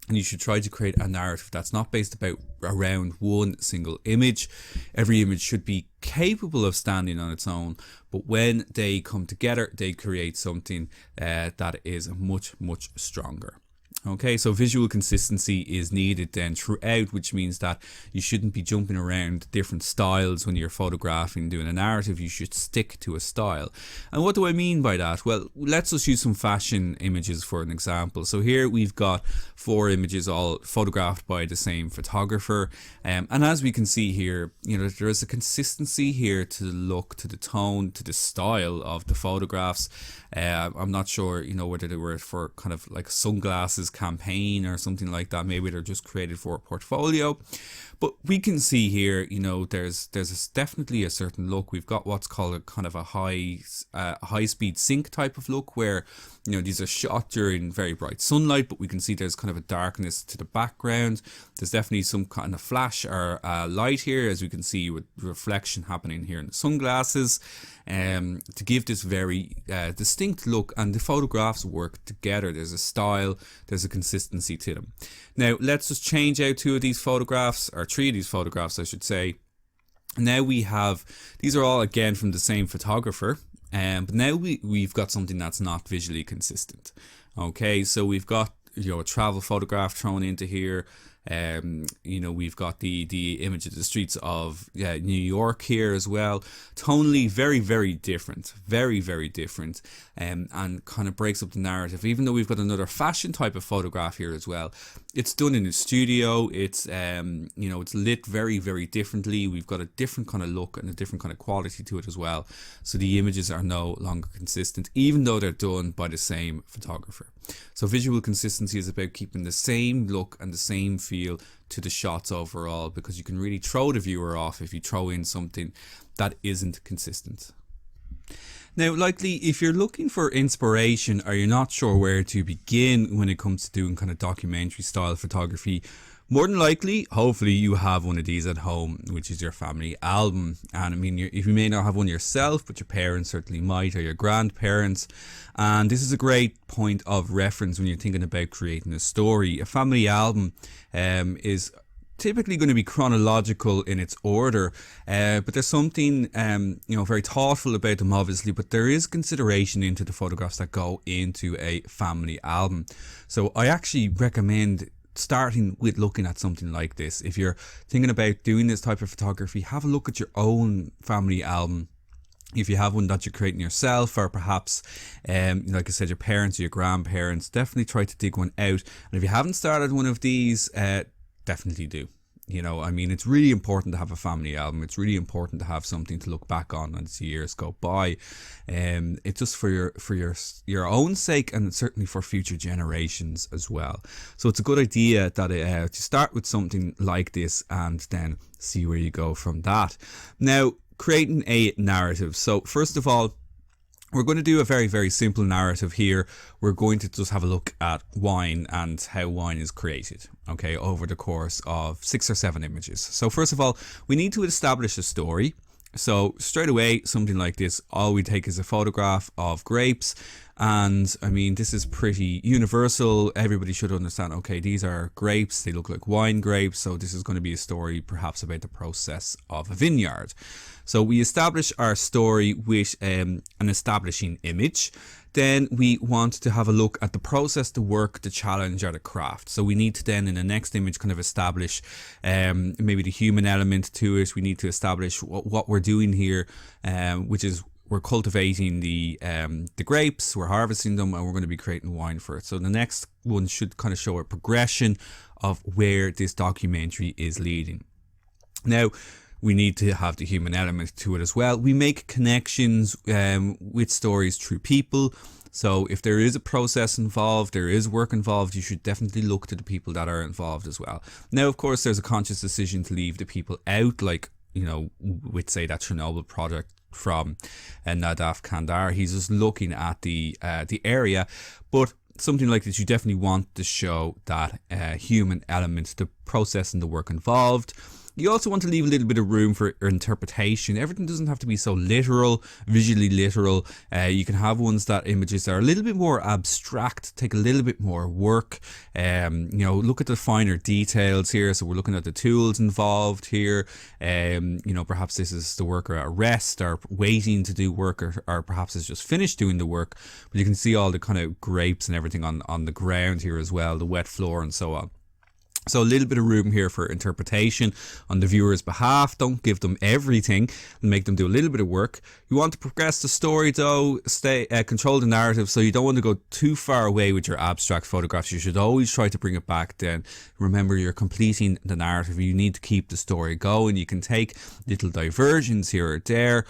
Speaker 2: And you should try to create a narrative that's not based around one single image. Every image should be capable of standing on its own, but when they come together, they create something that is much, much stronger. Okay, so visual consistency is needed then throughout, which means that you shouldn't be jumping around different styles when you're photographing, doing a narrative. You should stick to a style. And what do I mean by that? Well, let's just use some fashion images for an example. So here we've got 4 images all photographed by the same photographer. And as we can see here, there is a consistency here to the look, to the tone, to the style of the photographs. I'm not sure, whether they were for kind of like sunglasses campaign or something like that. Maybe they're just created for a portfolio. But we can see here, there's definitely a certain look. We've got what's called a kind of a high speed sync type of look, where these are shot during very bright sunlight, but we can see there's kind of a darkness to the background. There's definitely some kind of flash or light here, as we can see with reflection happening here in the sunglasses, to give this very distinct look. And the photographs work together. There's a style, there's a consistency to them. Now let's just change out 2 of these photographs, or 3 of these photographs I should say. Now we have, these are all again from the same photographer, but now we've got something that's not visually consistent. Okay, so we've got a travel photograph thrown into here. We've got the image of the streets of New York here as well. Tonally very, very different, very, very different, and kind of breaks up the narrative. Even though we've got another fashion type of photograph here as well, it's done in a studio. It's it's lit very, very differently. We've got a different kind of look and a different kind of quality to it as well. So the images are no longer consistent, even though they're done by the same photographer. So visual consistency is about keeping the same look and the same feel to the shots overall, because you can really throw the viewer off if you throw in something that isn't consistent. Now, likely, if you're looking for inspiration or you're not sure where to begin when it comes to doing kind of documentary style photography, more than likely, hopefully you have one of these at home, which is your family album. And I mean, if you may not have one yourself, but your parents certainly might, or your grandparents. And this is a great point of reference when you're thinking about creating a story. A family album is typically going to be chronological in its order, but there's something very thoughtful about them, obviously. But there is consideration into the photographs that go into a family album. So I actually recommend starting with looking at something like this. If you're thinking about doing this type of photography, have a look at your own family album. If you have one that you're creating yourself, or perhaps, like I said, your parents or your grandparents, definitely try to dig one out. And if you haven't started one of these, definitely do. It's really important to have a family album. It's really important to have something to look back on as years go by. It's just for your own sake, and certainly for future generations as well. So it's a good idea that to start with something like this, and then see where you go from that. Now, creating a narrative. So first of all, we're going to do a very, very simple narrative here. We're going to just have a look at wine and how wine is created, okay, over the course of 6 or 7 images. So first of all, we need to establish a story. So straight away, something like this, all we take is a photograph of grapes. And this is pretty universal. Everybody should understand, okay, these are grapes. They look like wine grapes. So this is going to be a story perhaps about the process of a vineyard. So we establish our story with an establishing image. Then we want to have a look at the process, the work, the challenge, or the craft. So we need to then, in the next image, kind of establish maybe the human element to it. We need to establish what we're doing here, which is we're cultivating the grapes, we're harvesting them, and we're going to be creating wine for it. So the next one should kind of show a progression of where this documentary is leading. Now, we need to have the human element to it as well. We make connections with stories through people. So if there is a process involved, there is work involved, you should definitely look to the people that are involved as well. Now, of course, there's a conscious decision to leave the people out, like, with, say, that Chernobyl project from Nadav Kandar. He's just looking at the area. But something like this, you definitely want to show that human element, the process and the work involved. You also want to leave a little bit of room for interpretation. Everything doesn't have to be so literal, visually literal. You can have images that are a little bit more abstract, take a little bit more work. Look at the finer details here. So we're looking at the tools involved here. Perhaps this is the worker at rest or waiting to do work, or perhaps it's just finished doing the work. But you can see all the kind of grapes and everything on the ground here as well, the wet floor and so on. So a little bit of room here for interpretation on the viewer's behalf. Don't give them everything and make them do a little bit of work. You want to progress the story though, control the narrative, so you don't want to go too far away with your abstract photographs. You should always try to bring it back then. Remember, you're completing the narrative. You need to keep the story going. You can take little diversions here or there,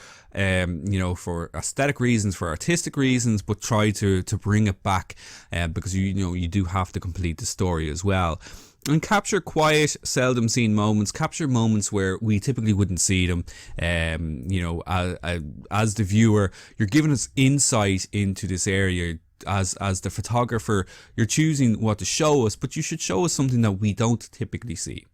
Speaker 2: for aesthetic reasons, for artistic reasons, but try to bring it back because you do have to complete the story as well. And capture quiet, seldom seen moments. Capture moments where we typically wouldn't see them. As the viewer, you're giving us insight into this area. As the photographer, you're choosing what to show us, but you should show us something that we don't typically see.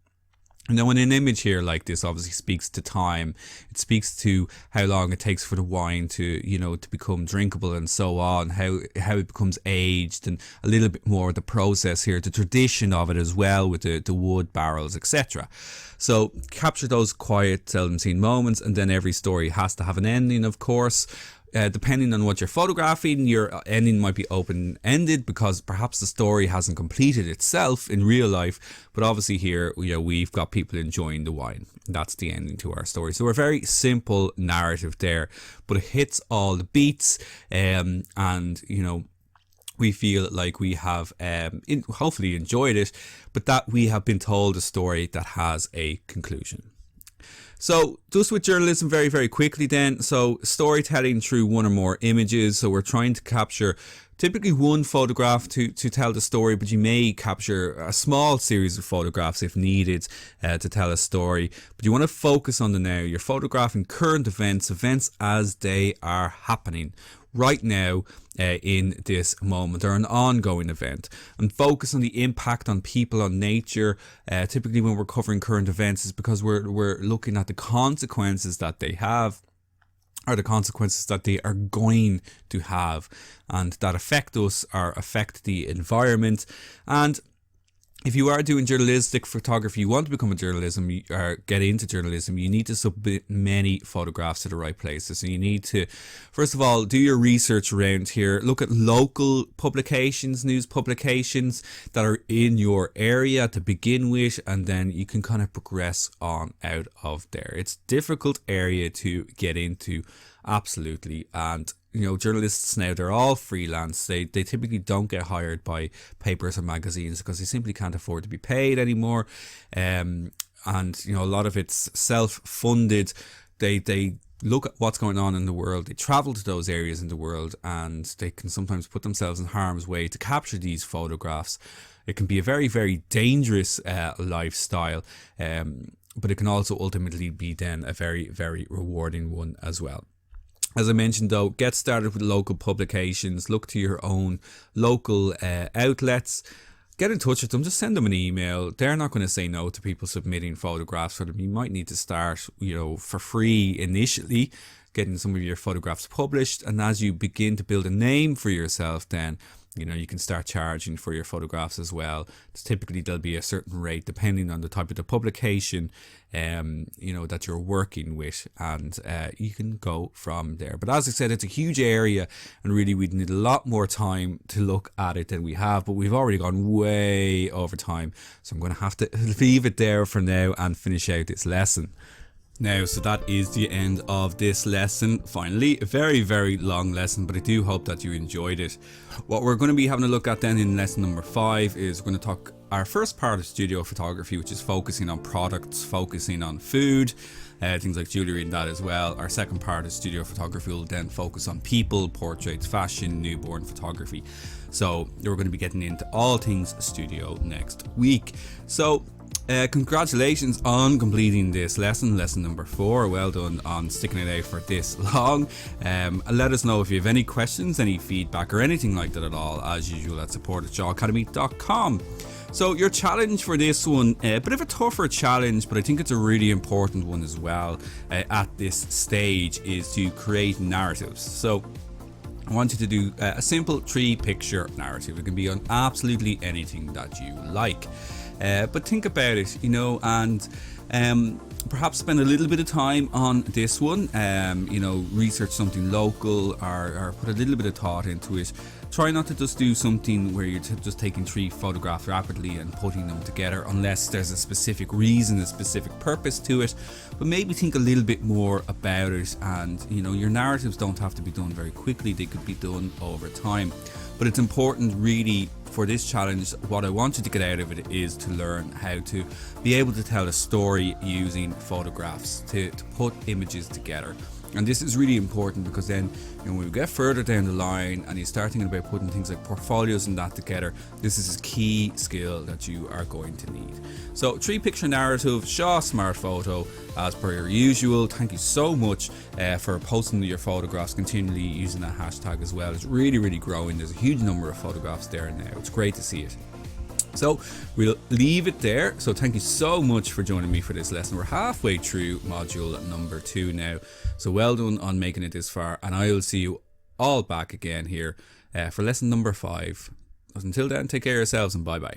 Speaker 2: Now, when an image here like this obviously speaks to time, it speaks to how long it takes for the wine to become drinkable and so on, how it becomes aged, and a little bit more of the process here, the tradition of it as well with the wood barrels, etc. So capture those quiet, seldom seen moments, and then every story has to have an ending, of course. Depending on what you're photographing, your ending might be open-ended because perhaps the story hasn't completed itself in real life. But obviously here, we've got people enjoying the wine. That's the ending to our story. So a very simple narrative there, but it hits all the beats, and we feel like we have hopefully enjoyed it, but that we have been told a story that has a conclusion. So just with journalism, very, very quickly then, so storytelling through one or more images. So we're trying to capture typically one photograph to tell the story, but you may capture a small series of photographs if needed to tell a story. But you want to focus on the now. You're photographing current events as they are happening right now in this moment, or an ongoing event, and focus on the impact on people, on nature. Typically when we're covering current events is because we're looking at the consequences that they have, or the consequences that they are going to have, and that affect us or affect the environment. And if you are doing journalistic photography, you want to become a journalism or get into journalism, you need to submit many photographs to the right places. So you need to, first of all, do your research around here. Look at local publications, news publications that are in your area to begin with, and then you can kind of progress on out of there. It's a difficult area to get into, absolutely. And journalists now, they're all freelance. They typically don't get hired by papers or magazines because they simply can't afford to be paid anymore. And a lot of it's self-funded. They look at what's going on in the world. They travel to those areas in the world, and they can sometimes put themselves in harm's way to capture these photographs. It can be a very, very dangerous lifestyle, but it can also ultimately be then a very, very rewarding one as well. As I mentioned, though, get started with local publications. Look to your own local outlets. Get in touch with them. Just send them an email. They're not going to say no to people submitting photographs for them. You might need to start, for free initially, getting some of your photographs published. And as you begin to build a name for yourself, then you can start charging for your photographs as well. Typically, there'll be a certain rate depending on the type of the publication, that you're working with, and you can go from there. But as I said, it's a huge area, and really we'd need a lot more time to look at it than we have. But we've already gone way over time, so I'm going to have to leave it there for now and finish out this lesson. Now, so that is the end of this lesson. Finally, a very, very long lesson, but I do hope that you enjoyed it. What we're going to be having a look at then in lesson number 5 is we're going to talk our first part of studio photography, which is focusing on products, focusing on food, things like jewellery and that as well. Our second part of studio photography will then focus on people, portraits, fashion, newborn photography. So we're going to be getting into all things studio next week. So congratulations on completing this lesson number 4. Well done on sticking it out for this long. And let us know if you have any questions, any feedback or anything like that at all, as usual at support@shawacademy.com. So your challenge for this one, a bit of a tougher challenge, but I think it's a really important one as well at this stage, is to create narratives. So I want you to do a simple 3-picture narrative. It can be on absolutely anything that you like. But think about it, and perhaps spend a little bit of time on this one. Research something local, or put a little bit of thought into it. Try not to just do something where you're just taking 3 photographs rapidly and putting them together, unless there's a specific reason, a specific purpose to it. But maybe think a little bit more about it, and your narratives don't have to be done very quickly. They could be done over time. But it's important, really, for this challenge, what I want you to get out of it is to learn how to be able to tell a story using photographs, to put images together. And this is really important because then, when we get further down the line and you start thinking about putting things like portfolios and that together, this is a key skill that you are going to need. So 3-picture narrative, Shaw Smart Photo, as per your usual. Thank you so much for posting your photographs, continually using that hashtag as well. It's really, really growing. There's a huge number of photographs there now. It's great to see it. So we'll leave it there. So thank you so much for joining me for this lesson. We're halfway through module number 2 now. So well done on making it this far. And I will see you all back again here for lesson number 5. Until then, take care of yourselves and bye bye.